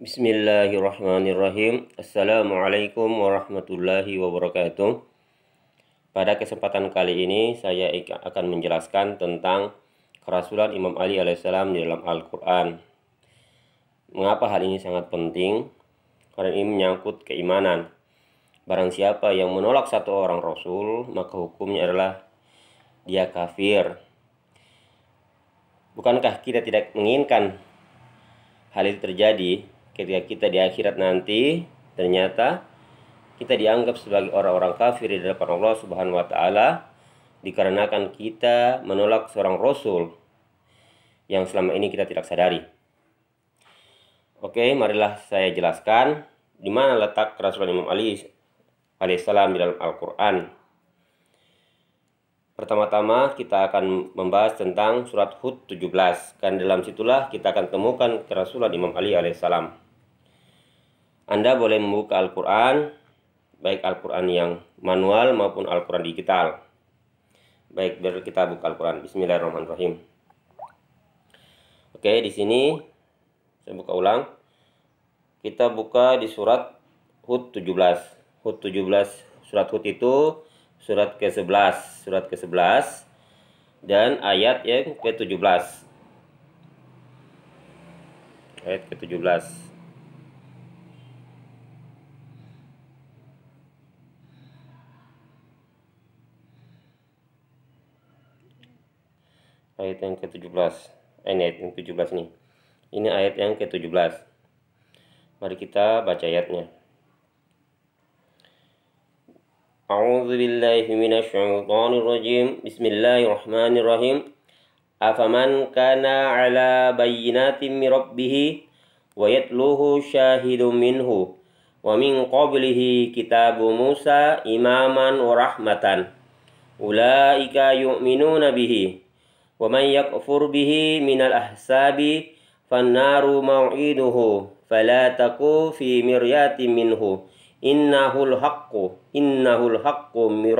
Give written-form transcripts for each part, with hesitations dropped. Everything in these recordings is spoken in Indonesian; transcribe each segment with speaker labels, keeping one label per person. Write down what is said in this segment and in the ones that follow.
Speaker 1: Bismillahirrahmanirrahim. Assalamualaikum warahmatullahi wabarakatuh. Pada kesempatan kali ini saya akan menjelaskan tentang kerasulan Imam Ali alaihissalam di dalam Al-Quran. Mengapa hal ini sangat penting? Karena ini menyangkut keimanan. Barang siapa yang menolak satu orang Rasul, maka hukumnya adalah dia kafir. Bukankah kita tidak menginginkan hal itu terjadi ketika kita di akhirat nanti ternyata kita dianggap sebagai orang-orang kafir di hadapan Allah Subhanahu wa taala dikarenakan kita menolak seorang rasul yang selama ini kita tidak sadari. Oke, marilah saya jelaskan di mana letak kerasulan Imam Ali alaihissalam di dalam Al-Quran. Pertama-tama kita akan membahas tentang surat Hud 17. Kan dalam situlah kita akan temukan kerasulan Imam Ali alaihissalam. Anda boleh membuka Al-Quran, baik Al-Quran yang manual maupun Al-Quran digital. Baik, biar kita buka Al-Quran. Bismillahirrahmanirrahim. Oke, di sini saya buka ulang. Kita buka di surat Hud 17. Hud 17, surat Hud itu surat ke-11, dan ayat yang ke-17. Ayat ke-17. Ayat yang ke-17. Ini ayat yang ke-17 nih. Ini ayat yang ke-17. Mari kita baca ayatnya. A'udzu billahi minasyaitonir rajim. Bismillahirrahmanirrahim. Afaman kana 'ala bayyinatin min rabbih wa yatluhu syahidun minhu wa min qablihi kitabu Musa imaman wa rahmatan. Ulaika yu'minuna bihi wa man yakfur bihi minal ahsabi fannaru maw'iduhu fala taku fi miryatin minhu. Innahul haqqu min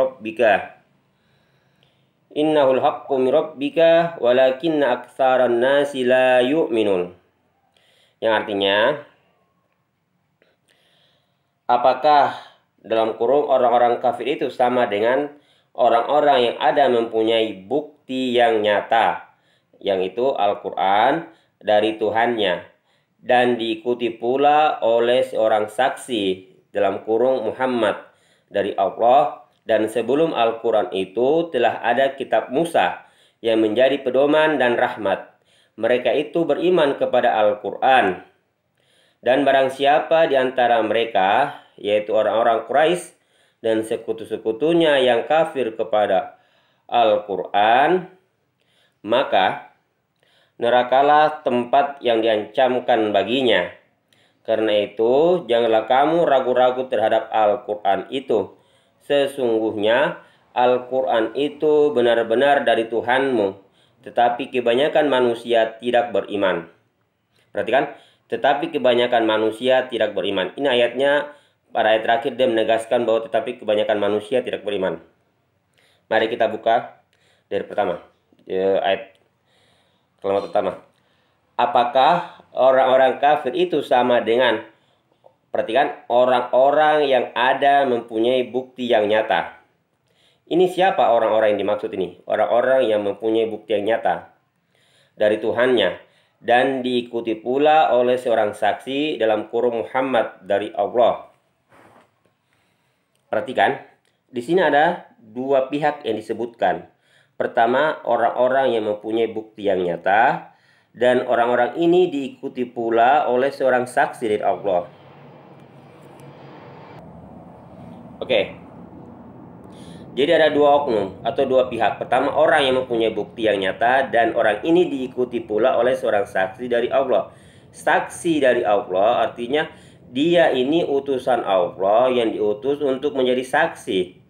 Speaker 1: rabbika walakinna aktsaran nasi la yu'minun. Yang artinya, apakah dalam kurung orang-orang kafir itu sama dengan orang-orang yang ada mempunyai bukti yang nyata, yang itu Al-Quran dari Tuhannya, dan diikuti pula oleh seorang saksi dalam kurung Muhammad dari Allah, dan sebelum Al-Quran itu telah ada kitab Musa yang menjadi pedoman dan rahmat. Mereka itu beriman kepada Al-Quran. Dan barang siapa di antara mereka, yaitu orang-orang Quraisy dan sekutu-sekutunya yang kafir kepada Al-Quran, maka nerakalah tempat yang diancamkan baginya. Karena itu, janganlah kamu ragu-ragu terhadap Al-Quran itu. Sesungguhnya Al-Quran itu benar-benar dari Tuhanmu, tetapi kebanyakan manusia tidak beriman. Perhatikan, tetapi kebanyakan manusia tidak beriman. Ini ayatnya, pada ayat terakhir dia menegaskan bahwa tetapi kebanyakan manusia tidak beriman. Mari kita buka dari pertama, ayat kalimat pertama. Apakah orang-orang kafir itu sama dengan, perhatikan, orang-orang yang ada mempunyai bukti yang nyata. Ini siapa orang-orang yang dimaksud ini? Orang-orang yang mempunyai bukti yang nyata dari Tuhannya dan diikuti pula oleh seorang saksi dalam kurung Muhammad dari Allah. Perhatikan, di sini ada dua pihak yang disebutkan. Pertama, orang-orang yang mempunyai bukti yang nyata, dan orang-orang ini diikuti pula oleh seorang saksi dari Allah. Oke. Jadi ada dua oknum atau dua pihak. Pertama, orang yang mempunyai bukti yang nyata, dan orang ini diikuti pula oleh seorang saksi dari Allah. Saksi dari Allah artinya dia ini utusan Allah yang diutus untuk menjadi saksi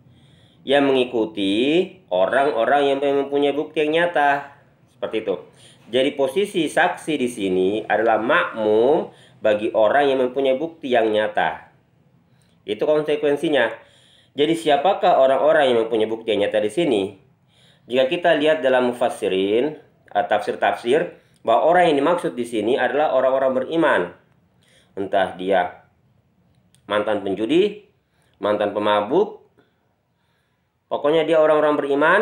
Speaker 1: yang mengikuti orang-orang yang mempunyai bukti yang nyata. Seperti itu. Jadi posisi saksi di sini adalah makmum bagi orang yang mempunyai bukti yang nyata. Itu konsekuensinya. Jadi siapakah orang-orang yang mempunyai bukti yang nyata di sini? Jika kita lihat dalam mufassirin, tafsir-tafsir, bahwa orang yang dimaksud di sini adalah orang-orang beriman. entah dia mantan penjudi, mantan pemabuk, pokoknya dia orang-orang beriman,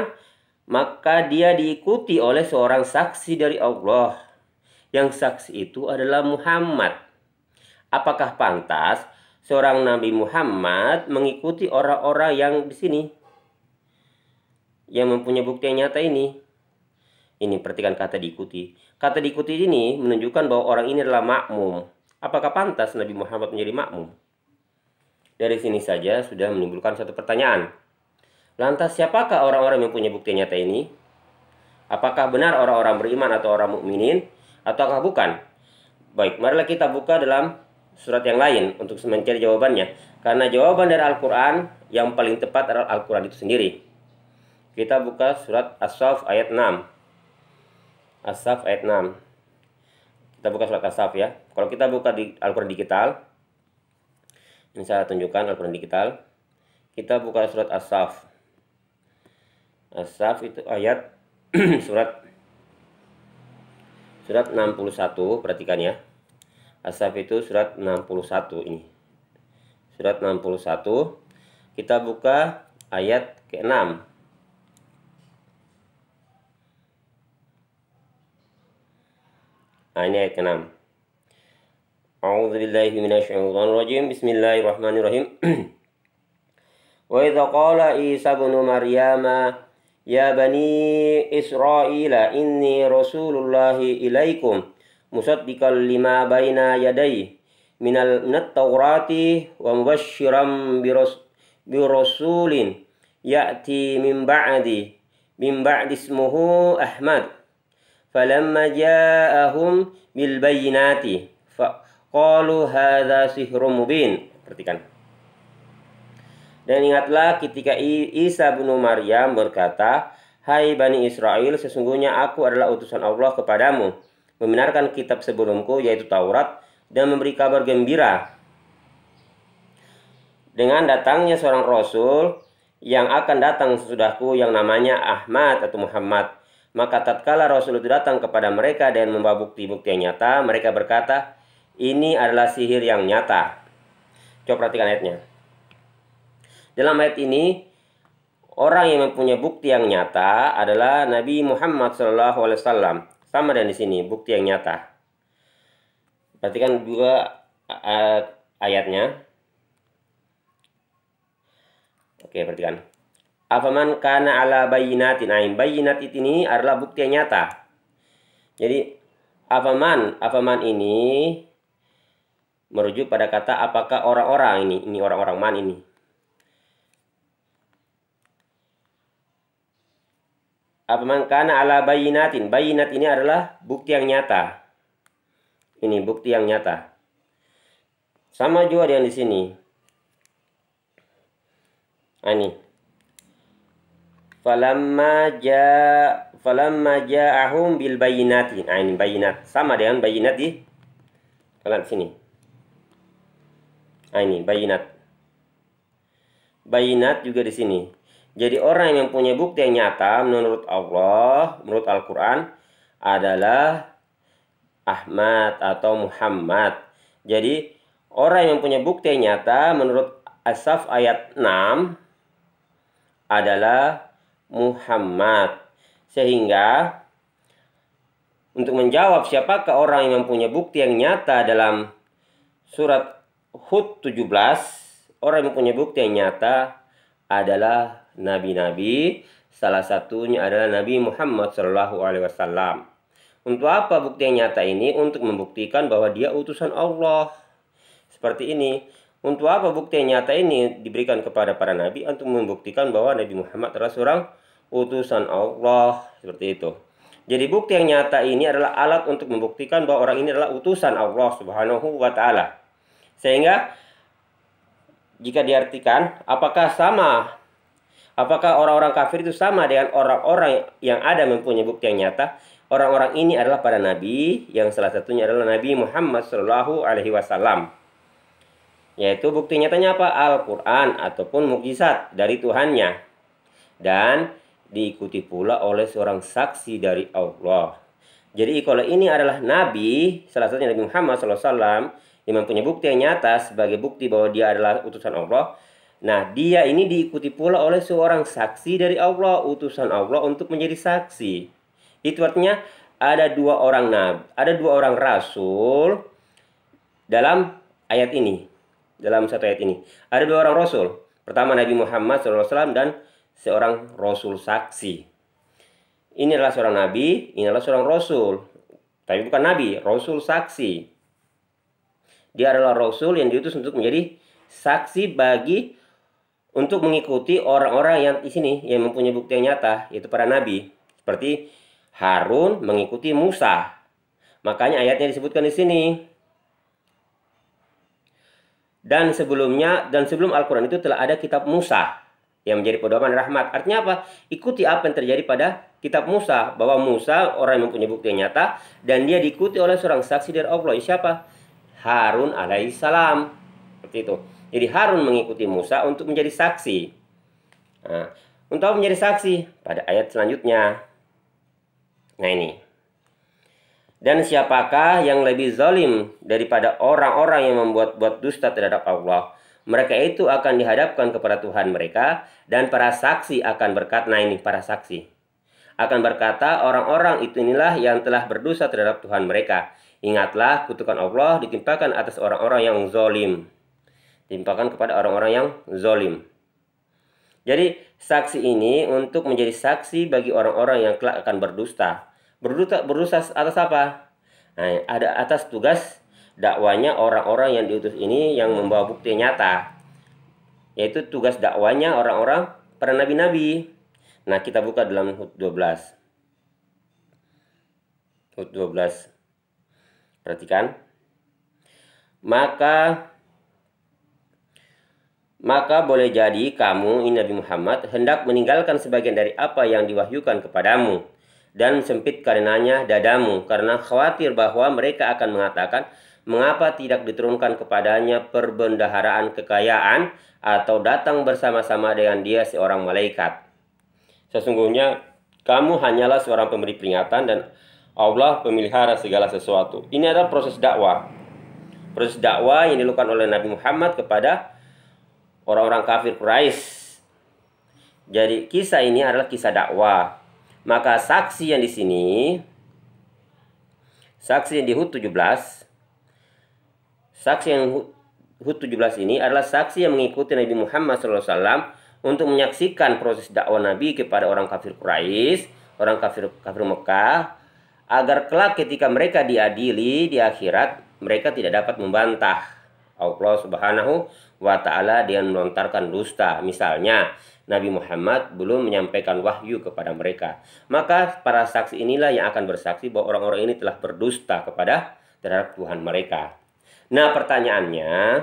Speaker 1: maka dia diikuti oleh seorang saksi dari Allah. Yang saksi itu adalah Muhammad. Apakah pantas seorang Nabi Muhammad mengikuti orang-orang yang di sini, yang mempunyai bukti yang nyata ini? Ini perhatikan kata diikuti. Kata diikuti ini menunjukkan bahwa orang ini adalah makmum. Apakah pantas Nabi Muhammad menjadi makmum? Dari sini saja sudah menimbulkan satu pertanyaan. Lantas siapakah orang-orang yang mempunyai bukti nyata ini? Apakah benar orang-orang beriman atau orang mukminin ataukah bukan? Baik, marilah kita buka dalam surat yang lain untuk mencari jawabannya. Karena jawaban dari Al-Quran yang paling tepat adalah Al-Quran itu sendiri. Kita buka surat As-Saff ayat 6. As-Saff ayat 6. Kita buka surat As-Saff ya. Kalau kita buka di Al-Quran digital, ini saya tunjukkan Al-Quran digital. Kita buka surat As-Saff. As-Saff itu ayat surat 61, perhatikan ya. As-Saff itu surat 61 ini. Surat 61. Kita buka ayat ke-6. Nah, ini ayat ke-6. A'udzubillahi minasyaitonirrajim. Bismillahirrahmanirrahim. Wa idza qala Isa ibnu Maryam ya bani Israila inni rasulullahi ilaikum musaddiqan lima baina yadayhi minat taurati wa mubasysyiran birasulin ya'ti min ba'di ismuhu Ahmad. Falamma ja'ahum bil bayyinati faqalu hadza sihrun mubin. Perhatikan. Dan ingatlah ketika Isa bin Maryam berkata, "Hai Bani Israel, sesungguhnya aku adalah utusan Allah kepadamu, membenarkan kitab sebelumku yaitu Taurat dan memberi kabar gembira dengan datangnya seorang rasul yang akan datang sesudahku yang namanya Ahmad atau Muhammad." Maka tatkala Rasul itu datang kepada mereka dan membawa bukti-bukti yang nyata, mereka berkata, ini adalah sihir yang nyata. Coba perhatikan ayatnya. Dalam ayat ini, orang yang mempunyai bukti yang nyata adalah Nabi Muhammad SAW. Sama dengan di sini, bukti yang nyata. Perhatikan juga ayatnya. Oke, perhatikan. Afaman kana ala bayyinatin. Nah, bayyinat ini adalah bukti yang nyata. Jadi afaman ini merujuk pada kata apakah orang-orang ini orang-orang man ini. Afaman kana ala bayyinatin. Bayyinat ini adalah bukti yang nyata. Ini bukti yang nyata. Sama juga dengan di sini. Nah, ini. Falamma ja'ahum bil bayyinati. Nah, ini bayyinat. Sama dengan bayyinat di kalian sini. Nah, ini bayyinat. Bayyinat juga di sini. Jadi orang yang punya bukti yang nyata menurut Allah, menurut Al-Quran adalah Ahmad atau Muhammad. Jadi orang yang punya bukti yang nyata menurut As-Saff ayat 6 adalah Muhammad. Sehingga untuk menjawab siapakah orang yang mempunyai bukti yang nyata dalam surat Hud 17, orang yang mempunyai bukti yang nyata adalah nabi-nabi, salah satunya adalah Nabi Muhammad SAW. Untuk apa bukti yang nyata ini? Untuk membuktikan bahwa dia utusan Allah. Seperti ini. Untuk apa bukti yang nyata ini diberikan kepada para nabi? Untuk membuktikan bahwa Nabi Muhammad adalah seorang utusan Allah. Seperti itu. Jadi bukti yang nyata ini adalah alat untuk membuktikan bahwa orang ini adalah utusan Allah Subhanahu wa Ta'ala. Sehingga jika diartikan, apakah orang-orang kafir itu sama dengan orang-orang yang ada mempunyai bukti yang nyata? Orang-orang ini adalah para nabi, yang salah satunya adalah Nabi Muhammad SAW. Yaitu bukti nyatanya apa? Al-Quran ataupun mukjizat dari Tuhannya. Dan diikuti pula oleh seorang saksi dari Allah. Jadi kalau ini adalah nabi, salah satunya Nabi Muhammad SAW, dia mempunyai bukti yang nyata sebagai bukti bahwa dia adalah utusan Allah. Nah, dia ini diikuti pula oleh seorang saksi dari Allah, utusan Allah untuk menjadi saksi. Itu artinya ada dua orang nabi, ada dua orang rasul dalam ayat ini. Dalam satu ayat ini ada dua orang rasul. Pertama Nabi Muhammad SAW dan seorang rasul saksi. Ini adalah seorang nabi, ini adalah seorang rasul. Tapi bukan nabi, rasul saksi. Dia adalah rasul yang diutus untuk menjadi saksi untuk mengikuti orang-orang yang di sini yang mempunyai bukti yang nyata, yaitu para nabi. Seperti Harun mengikuti Musa. Makanya ayatnya disebutkan di sini. Dan sebelum Al-Quran itu telah ada kitab Musa yang menjadi pedoman rahmat. Artinya apa? Ikuti apa yang terjadi pada kitab Musa. Bahwa Musa orang yang mempunyai bukti yang nyata dan dia diikuti oleh seorang saksi dari Allah. Siapa? Harun alaihissalam. Seperti itu. Jadi Harun mengikuti Musa untuk menjadi saksi. Nah, untuk menjadi saksi pada ayat selanjutnya. Nah ini. Dan siapakah yang lebih zalim daripada orang-orang yang membuat-buat dusta terhadap Allah? Mereka itu akan dihadapkan kepada Tuhan mereka dan para saksi akan berkata, nah ini para saksi akan berkata, orang-orang itu inilah yang telah berdosa terhadap Tuhan mereka. Ingatlah kutukan Allah ditimpakan atas orang-orang yang zalim. Timpakan kepada orang-orang yang zalim. Jadi saksi ini untuk menjadi saksi bagi orang-orang yang kelak akan berdusta. Berdusta atas apa? Nah, ada atas tugas dakwanya orang-orang yang diutus ini yang membawa bukti nyata. Yaitu tugas dakwanya orang-orang para nabi-nabi. Nah, kita buka dalam Hud 12. Hud 12. Perhatikan. Maka boleh jadi kamu, ini Nabi Muhammad, hendak meninggalkan sebagian dari apa yang diwahyukan kepadamu dan sempit karenanya dadamu, karena khawatir bahwa mereka akan mengatakan, mengapa tidak diturunkan kepadanya perbendaharaan kekayaan atau datang bersama-sama dengan dia seorang malaikat. Sesungguhnya kamu hanyalah seorang pemberi peringatan dan Allah pemelihara segala sesuatu. Ini adalah proses dakwah. Proses dakwah yang dilakukan oleh Nabi Muhammad kepada orang-orang kafir Quraisy. Jadi kisah ini adalah kisah dakwah. Maka saksi yang di sini, saksi yang di Hud 17, saksi yang Hud 17 ini adalah saksi yang mengikuti Nabi Muhammad SAW untuk menyaksikan proses dakwah Nabi kepada orang kafir Quraisy, orang kafir Mekah, agar kelak ketika mereka diadili di akhirat, mereka tidak dapat membantah Allah Subhanahu wa Ta'ala dengan melontarkan dusta. Misalnya, Nabi Muhammad belum menyampaikan wahyu kepada mereka. Maka para saksi inilah yang akan bersaksi bahwa orang-orang ini telah berdusta terhadap Tuhan mereka. Nah, pertanyaannya,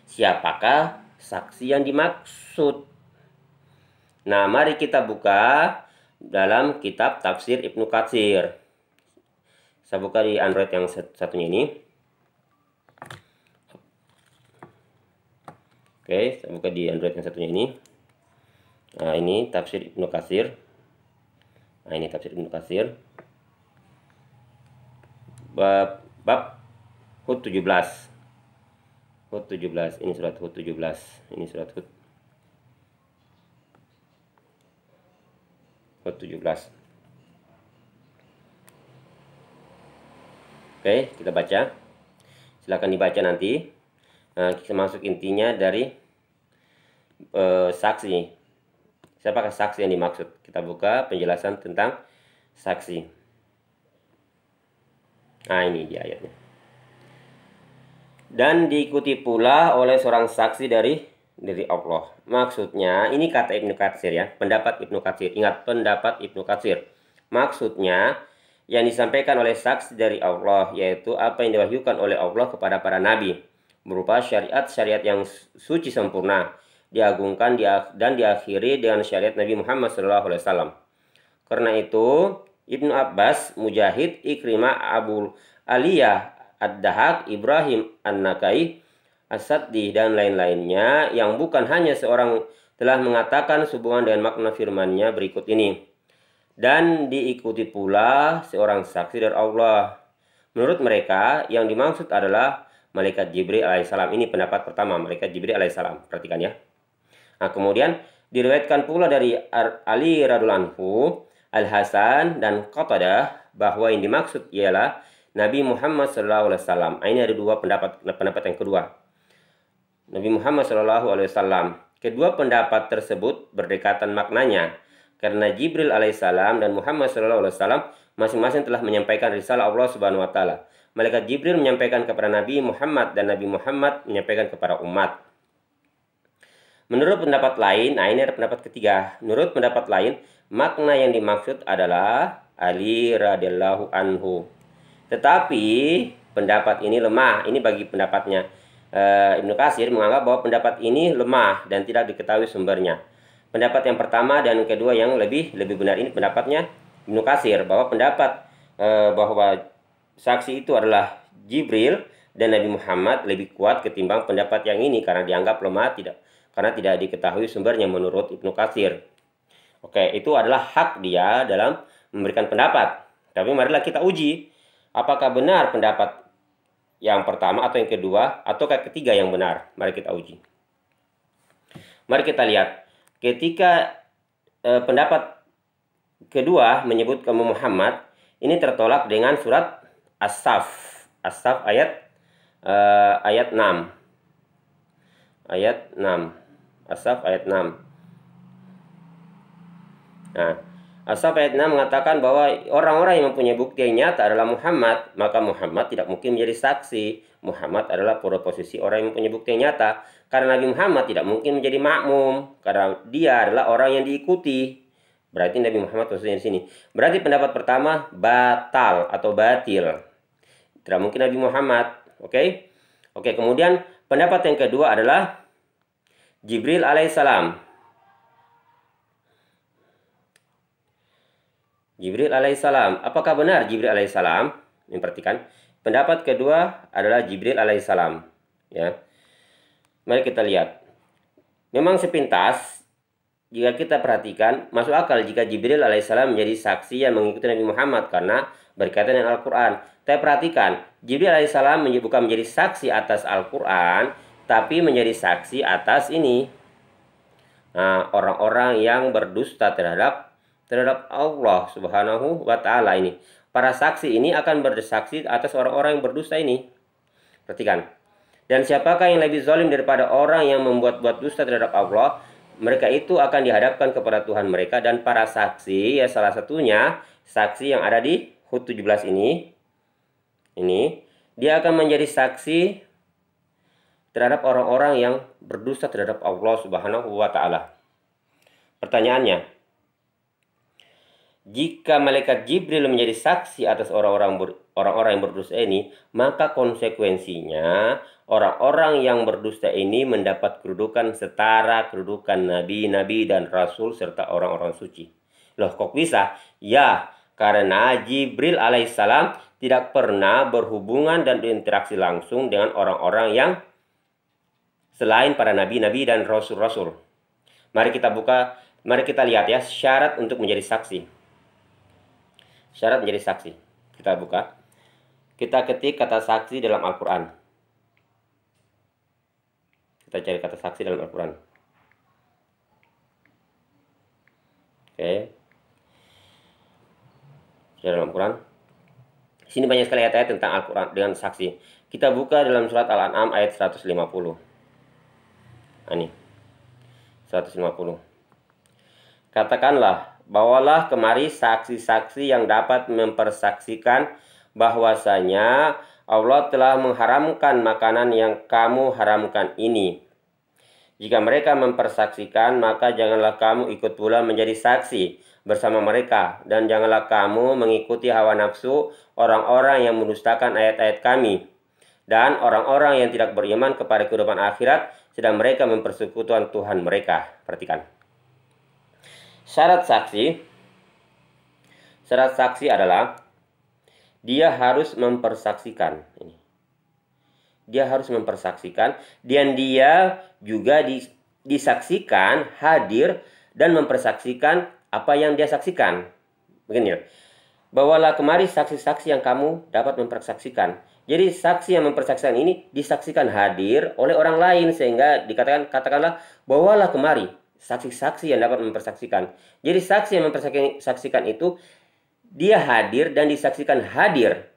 Speaker 1: siapakah saksi yang dimaksud? Nah, mari kita buka dalam kitab tafsir Ibnu Katsir. Saya buka di Android yang satunya ini. Oke, saya buka di Android yang satunya ini. Nah, ini tafsir Ibnu Katsir. Nah, ini tafsir Ibnu Katsir. Bab Hud 17. Hud 17. Ini surat Hud 17. Ini surat Hud 17. Oke, kita baca. Silakan dibaca nanti. Nah, kita masuk intinya dari saksi. Siapakah saksi yang dimaksud? Kita buka penjelasan tentang saksi. Nah, ini dia ayatnya. Dan diikuti pula oleh seorang saksi dari Allah. Maksudnya, ini kata Ibnu Katsir ya, pendapat Ibnu Katsir. Ingat, pendapat Ibnu Katsir. Maksudnya, yang disampaikan oleh saksi dari Allah, yaitu apa yang diwahyukan oleh Allah kepada para nabi, berupa syariat-syariat yang suci sempurna, diagungkan dan diakhiri dengan syariat Nabi Muhammad SAW. Karena itu, Ibnu Abbas, Mujahid, Ikrimah, Abu Aliyah, Ad-Dahak, Ibrahim An-Nakai, As-Saddi, dan lain-lainnya yang bukan hanya seorang telah mengatakan sehubungan dengan makna firman-Nya berikut ini. Dan diikuti pula seorang saksi dari Allah. Menurut mereka yang dimaksud adalah malaikat Jibril alaihissalam. Ini pendapat pertama, malaikat Jibril alaihissalam. Perhatikan ya. Nah, kemudian diriwayatkan pula dari Ali radhiyallahu anhu, Al-Hasan dan Qatadah bahwa yang dimaksud ialah Nabi Muhammad SAW. Ini ada dua pendapat yang kedua. Nabi Muhammad SAW. Kedua pendapat tersebut berdekatan maknanya karena Jibril alaihissalam dan Muhammad SAW masing-masing telah menyampaikan risalah Allah Subhanahu wa taala. Malaikat Jibril menyampaikan kepada Nabi Muhammad dan Nabi Muhammad menyampaikan kepada umat. Menurut pendapat lain, nah ini ada pendapat ketiga. Menurut pendapat lain, makna yang dimaksud adalah Ali radhiyallahu anhu. Tetapi pendapat ini lemah. Ini bagi pendapatnya. Ibnu Katsir menganggap bahwa pendapat ini lemah dan tidak diketahui sumbernya. Pendapat yang pertama dan kedua yang lebih benar ini pendapatnya Ibnu Katsir, bahwa pendapat bahwa saksi itu adalah Jibril dan Nabi Muhammad lebih kuat ketimbang pendapat yang ini karena dianggap lemah karena tidak diketahui sumbernya menurut Ibnu Katsir. Oke, itu adalah hak dia dalam memberikan pendapat. Tapi marilah kita uji apakah benar pendapat yang pertama atau yang kedua atau ketiga yang benar. Mari kita uji. Mari kita lihat. Ketika pendapat kedua menyebut kaum Muhammad, ini tertolak dengan surat As-Saff. As-Saff ayat 6. Ayat 6. As-Saff ayat 6. Nah, As-Saff ayat 6 mengatakan bahwa orang-orang yang mempunyai bukti yang nyata adalah Muhammad, maka Muhammad tidak mungkin menjadi saksi. Muhammad adalah pada posisi orang yang mempunyai bukti yang nyata. Karena Nabi Muhammad tidak mungkin menjadi makmum, karena dia adalah orang yang diikuti. Berarti Nabi Muhammad posisinya di sini. Berarti pendapat pertama batal atau batil. Tidak mungkin Nabi Muhammad. Oke? Oke, kemudian pendapat yang kedua adalah Jibril alaihissalam. Jibril alaihissalam. Apakah benar Jibril alaihissalam? Ini perhatikan. Pendapat kedua adalah Jibril alaihissalam. Ya. Mari kita lihat. Memang sepintas jika kita perhatikan masuk akal jika Jibril alaihissalam menjadi saksi yang mengikuti Nabi Muhammad karena berkaitan dengan Al-Quran. Tapi perhatikan, Jibril alaihissalam bukan menjadi saksi atas Al-Quran, tapi menjadi saksi atas ini. Nah, orang-orang yang berdusta terhadap Allah Subhanahu wa taala ini. Para saksi ini akan bersaksi atas orang-orang yang berdusta ini. Perhatikan. Dan siapakah yang lebih zalim daripada orang yang membuat-buat dusta terhadap Allah? Mereka itu akan dihadapkan kepada Tuhan mereka, dan para saksi ya salah satunya saksi yang ada di Hud 17 ini dia akan menjadi saksi terhadap orang-orang yang berdusta terhadap Allah Subhanahu wa taala. Pertanyaannya, jika malaikat Jibril menjadi saksi atas orang-orang yang berdusta ini, maka konsekuensinya orang-orang yang berdusta ini mendapat kedudukan setara kedudukan nabi-nabi dan rasul serta orang-orang suci. Loh, kok bisa? Ya, karena Jibril alaihissalam tidak pernah berhubungan dan berinteraksi langsung dengan orang-orang yang selain para nabi-nabi dan rasul-rasul. Mari kita lihat ya syarat untuk menjadi saksi. Syarat menjadi saksi. Kita buka. Kita ketik kata saksi dalam Al-Quran. Kita cari kata saksi dalam Al-Quran. Oke. Dalam Al-Quran. Sini banyak sekali ayat-ayat tentang Al-Quran dengan saksi. Kita buka dalam surat Al-An'am ayat 150. Ini. 150. Katakanlah, bawalah kemari saksi-saksi yang dapat mempersaksikan bahwasanya Allah telah mengharamkan makanan yang kamu haramkan ini. Jika mereka mempersaksikan, maka janganlah kamu ikut pula menjadi saksi bersama mereka, dan janganlah kamu mengikuti hawa nafsu orang-orang yang mendustakan ayat-ayat kami dan orang-orang yang tidak beriman kepada kehidupan akhirat, sedang mereka mempersekutukan Tuhan mereka. Perhatikan. Syarat saksi adalah dia harus mempersaksikan. Dia harus mempersaksikan, dan dia juga disaksikan, hadir dan mempersaksikan apa yang dia saksikan. Begini. bawalah kemari saksi-saksi yang kamu dapat mempersaksikan. Jadi saksi yang mempersaksikan ini disaksikan hadir oleh orang lain, sehingga katakanlah bawalah kemari saksi-saksi yang dapat mempersaksikan. Jadi saksi yang mempersaksikan itu dia hadir dan disaksikan hadir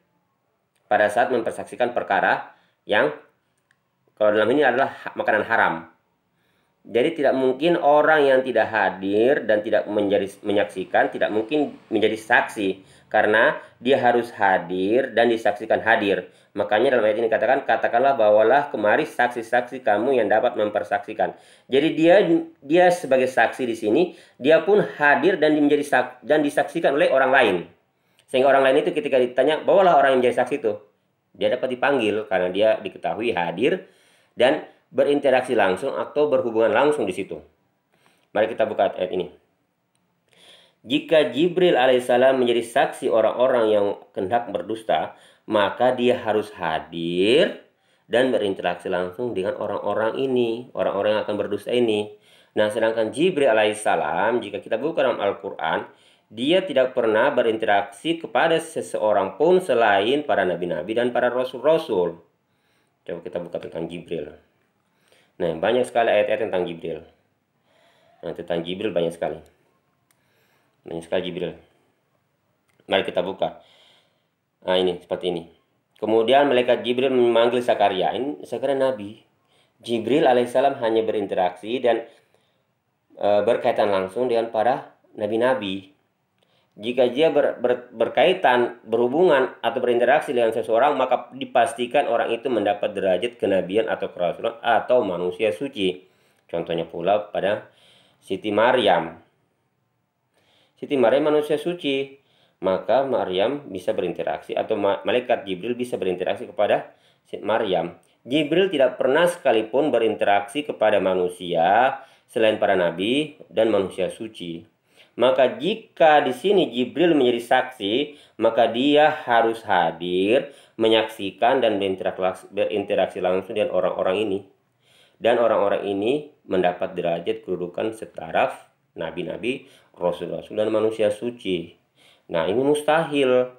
Speaker 1: pada saat mempersaksikan perkara yang kalau dalam ini adalah makanan haram. Jadi tidak mungkin orang yang tidak hadir dan tidak menyaksikan tidak mungkin menjadi saksi, karena dia harus hadir dan disaksikan hadir. Makanya dalam ayat ini katakanlah bawalah kemari saksi-saksi kamu yang dapat mempersaksikan. Jadi dia sebagai saksi di sini, dia pun hadir dan disaksikan oleh orang lain. Sehingga orang lain itu ketika ditanya, bawalah orang yang menjadi saksi itu, dia dapat dipanggil karena dia diketahui hadir dan berinteraksi langsung atau berhubungan langsung di situ. Mari kita buka ayat ini. Jika Jibril alaihissalam menjadi saksi orang-orang yang hendak berdusta, maka dia harus hadir dan berinteraksi langsung dengan orang-orang ini, orang-orang yang akan berdusta ini. Nah, sedangkan Jibril alaihissalam, jika kita buka dalam Al-Quran, dia tidak pernah berinteraksi kepada seseorang pun selain para nabi-nabi dan para rasul-rasul. Coba kita buka tentang Jibril. Nah, banyak sekali ayat-ayat tentang Jibril. Nah, tentang Jibril banyak sekali. Banyak sekali Jibril. Mari kita buka. Nah, ini seperti ini. Kemudian malaikat Jibril memanggil Zakaria. Ini Zakaria Nabi. Jibril alaihissalam hanya berinteraksi dan berkaitan langsung dengan para nabi-nabi. Jika dia berkaitan, berhubungan atau berinteraksi dengan seseorang, maka dipastikan orang itu mendapat derajat kenabian atau kerasulan atau manusia suci. Contohnya pula pada Siti Maryam. Siti Maryam manusia suci, maka Maryam bisa berinteraksi atau malaikat Jibril bisa berinteraksi kepada Siti Maryam. Jibril tidak pernah sekalipun berinteraksi kepada manusia selain para nabi dan manusia suci. Maka jika di sini Jibril menjadi saksi, maka dia harus hadir, menyaksikan dan berinteraksi langsung dengan orang-orang ini. Dan orang-orang ini mendapat derajat kedudukan setaraf nabi-nabi, rasul-rasul dan manusia suci. Nah, ini mustahil.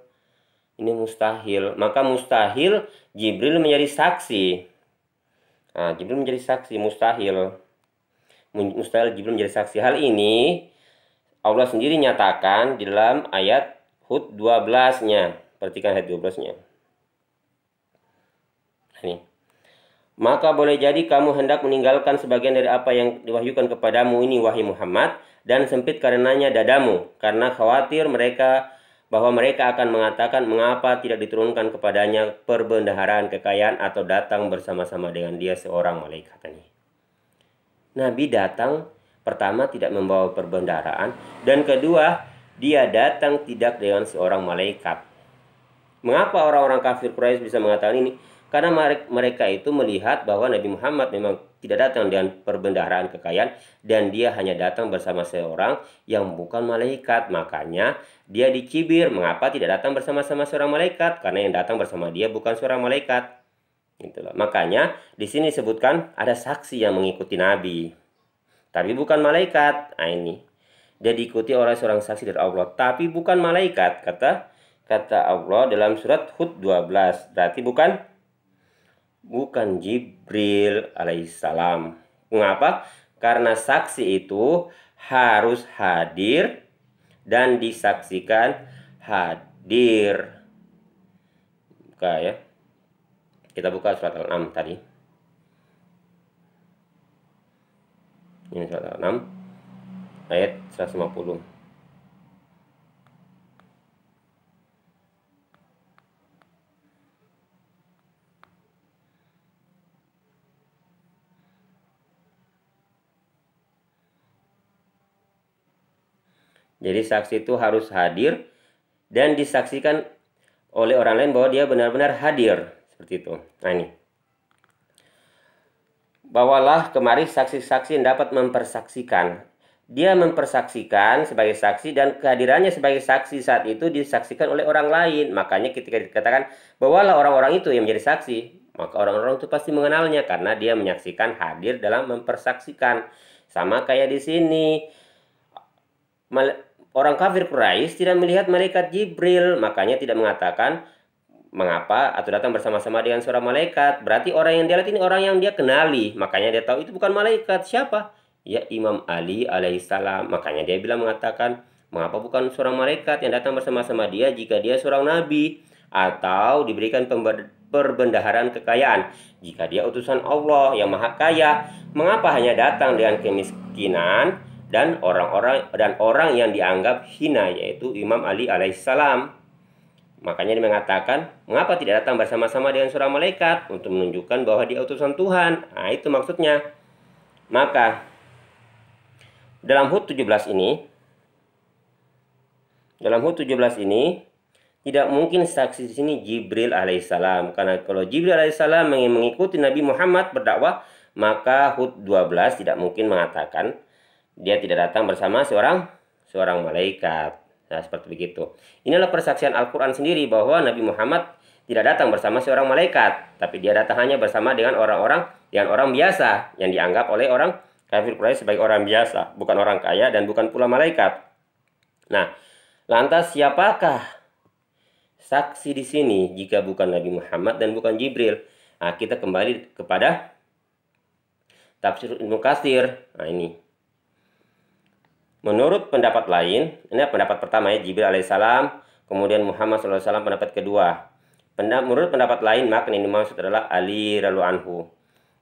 Speaker 1: Ini mustahil. Maka mustahil Jibril menjadi saksi. Nah, Jibril menjadi saksi, mustahil. Mustahil Jibril menjadi saksi. Hal ini Allah sendiri nyatakan di dalam ayat Hud 12-nya. Perhatikan ayat 12-nya. Ini. Maka boleh jadi kamu hendak meninggalkan sebagian dari apa yang diwahyukan kepadamu ini, wahai Muhammad, dan sempit karenanya dadamu, karena khawatir bahwa mereka akan mengatakan mengapa tidak diturunkan kepadanya perbendaharaan kekayaan atau datang bersama-sama dengan dia seorang malaikat ini. Nabi datang pertama tidak membawa perbendaharaan, dan kedua dia datang tidak dengan seorang malaikat. Mengapa orang-orang kafir Quraisy bisa mengatakan ini? Karena mereka itu melihat bahwa Nabi Muhammad memang tidak datang dengan perbendaharaan kekayaan, dan dia hanya datang bersama seorang yang bukan malaikat. Makanya dia dicibir, mengapa tidak datang bersama-sama seorang malaikat? Karena yang datang bersama dia bukan seorang malaikat. Itulah. Makanya di sini disebutkan ada saksi yang mengikuti Nabi, tapi bukan malaikat. Nah, ini dia diikuti oleh seorang saksi dari Allah, tapi bukan malaikat. Kata Allah dalam surat Hud 12. Berarti bukan Jibril alaihissalam. Mengapa? Karena saksi itu harus hadir dan disaksikan hadir. Buka ya. Kita buka surat Al-An'am tadi. Ini surat Al-An'am ayat 150. Jadi saksi itu harus hadir dan disaksikan oleh orang lain bahwa dia benar-benar hadir. Seperti itu. Nah, ini. Bawalah kemari saksi-saksi yang dapat mempersaksikan. Dia mempersaksikan sebagai saksi, dan kehadirannya sebagai saksi saat itu disaksikan oleh orang lain. Makanya ketika dikatakan bawalah orang-orang itu yang menjadi saksi, maka orang-orang itu pasti mengenalnya karena dia menyaksikan, hadir dalam mempersaksikan. Sama kayak di sini. orang kafir Quraisy tidak melihat malaikat Jibril, makanya tidak mengatakan mengapa atau datang bersama-sama dengan seorang malaikat. Berarti orang yang dia lihat ini orang yang dia kenali, makanya dia tahu itu bukan malaikat. Siapa? Ya Imam Ali alaihissalam. Makanya dia mengatakan, mengapa bukan seorang malaikat yang datang bersama-sama dia jika dia seorang nabi atau diberikan perbendaharaan kekayaan, jika dia utusan Allah yang maha kaya, mengapa hanya datang dengan kemiskinan dan orang yang dianggap hina, yaitu Imam Ali alaihissalam. Makanya dia mengatakan, mengapa tidak datang bersama-sama dengan seorang malaikat untuk menunjukkan bahwa dia utusan Tuhan. Nah, itu maksudnya. Maka dalam Hud 17 ini tidak mungkin saksi di sini Jibril alaihissalam, karena kalau Jibril alaihissalam mengikuti Nabi Muhammad berdakwah, maka Hud 12 tidak mungkin mengatakan dia tidak datang bersama seorang malaikat. Nah, seperti begitu. Inilah persaksian Al-Quran sendiri bahwa Nabi Muhammad tidak datang bersama seorang malaikat, tapi dia datang hanya bersama dengan orang biasa yang dianggap oleh orang kafir Quraisy sebagai orang biasa, bukan orang kaya dan bukan pula malaikat. Nah, lantas siapakah saksi di sini jika bukan Nabi Muhammad dan bukan Jibril? Nah, kita kembali kepada tafsir Ibnu Katsir. Nah, ini. Menurut pendapat lain, ini pendapat pertama ya, Jibril alaihissalam, kemudian Muhammad SAW pendapat kedua. Menurut pendapat lain, maka yang dimaksud adalah Ali radhiyallahu anhu.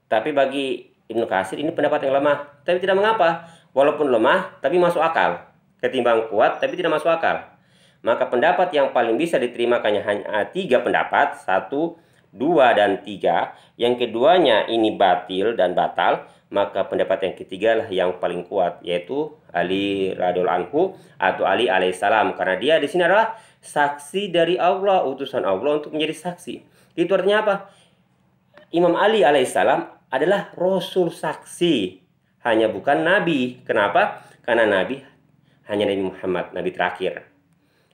Speaker 1: Tapi bagi Ibnu Katsir ini pendapat yang lemah, tapi tidak mengapa. Walaupun lemah, tapi masuk akal. Ketimbang kuat, tapi tidak masuk akal. Maka pendapat yang paling bisa diterima hanya 3 pendapat, 1, 2, dan 3. Yang keduanya ini batil dan batal, maka pendapat yang ketiga lah yang paling kuat, yaitu Ali radhiyallahu anhu atau Ali alaihissalam, karena dia di sini adalah saksi dari Allah, utusan Allah untuk menjadi saksi. Itu artinya apa? Imam Ali alaihissalam adalah rasul saksi, hanya bukan nabi. Kenapa? Karena nabi hanya Nabi Muhammad, nabi terakhir.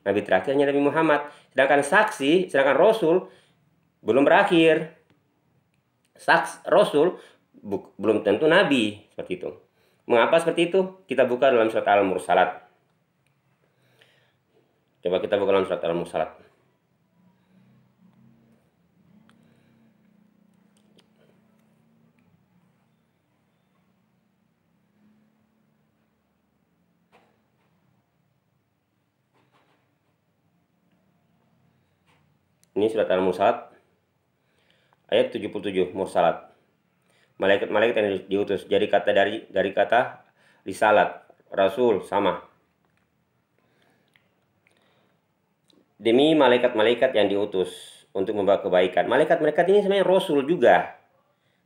Speaker 1: Nabi terakhirnya Nabi Muhammad. Sedangkan rasul belum berakhir. Rasul belum tentu nabi, seperti itu. Mengapa seperti itu? Kita buka dalam surat Al-Mursalat. Coba kita buka dalam surat Al-Mursalat. Ini surat Al-Mursalat ayat 77, Mursalat. Malaikat-malaikat yang diutus. Jadi kata dari kata risalat, rasul sama. Demi malaikat-malaikat yang diutus untuk membawa kebaikan. Malaikat-malaikat ini sebenarnya rasul juga.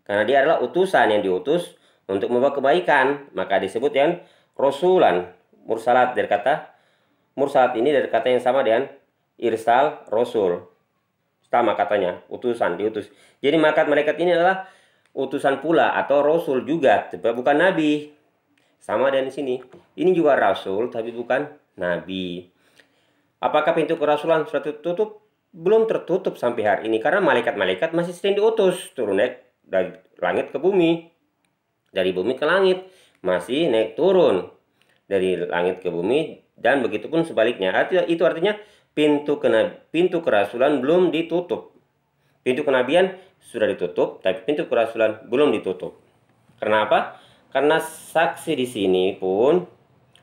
Speaker 1: Karena dia adalah utusan yang diutus untuk membawa kebaikan. Maka disebut yang rasulan. Mursalat dari kata mursalat ini dari kata yang sama dengan irsal, rasul. Sama katanya, utusan, diutus. Jadi malaikat ini adalah utusan pula atau rasul juga, tapi bukan nabi. Sama dengan di sini. Ini juga rasul tapi bukan nabi. Apakah pintu kerasulan sudah tertutup? Belum tertutup sampai hari ini, karena malaikat-malaikat masih sering diutus turun naik dari langit ke bumi. Dari bumi ke langit masih naik turun. Dari langit ke bumi, dan begitupun sebaliknya. Itu artinya pintu kerasulan belum ditutup. Pintu kenabian sudah ditutup, tapi pintu kerasulan belum ditutup. Kenapa? Karena saksi di sini pun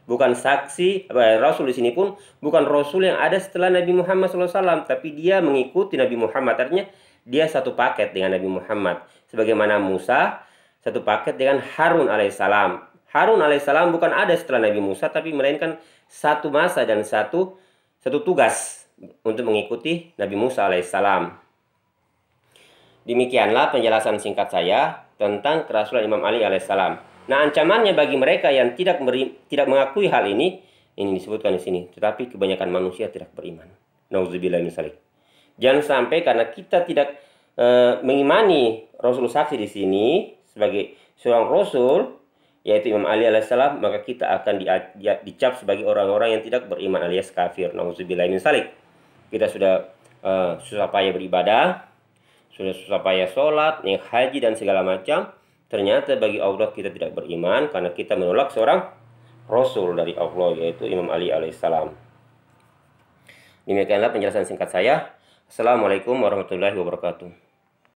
Speaker 1: bukan saksi, rasul di sini pun bukan rasul yang ada setelah Nabi Muhammad SAW, tapi dia mengikuti Nabi Muhammad. Artinya dia satu paket dengan Nabi Muhammad. Sebagaimana Musa satu paket dengan Harun alaihissalam. Harun alaihissalam bukan ada setelah Nabi Musa, tapi melainkan satu masa dan satu tugas untuk mengikuti Nabi Musa alaihissalam. Demikianlah penjelasan singkat saya tentang kerasulan Imam Ali alaihissalam. Nah, ancamannya bagi mereka yang tidak mengakui hal ini disebutkan di sini. Tetapi kebanyakan manusia tidak beriman. Nauzubillah min dzalik. Jangan sampai karena kita tidak mengimani Rasul saksi di sini sebagai seorang Rasul, yaitu Imam Ali alaihissalam, maka kita akan dicap sebagai orang-orang yang tidak beriman alias kafir. Nauzubillah min dzalik. Kita sudah susah payah beribadah, sudah susah payah sholat, naik haji dan segala macam. Ternyata bagi Allah kita tidak beriman karena kita menolak seorang Rasul dari Allah, yaitu Imam Ali alaihissalam. Demikianlah penjelasan singkat saya. Assalamualaikum warahmatullahi wabarakatuh.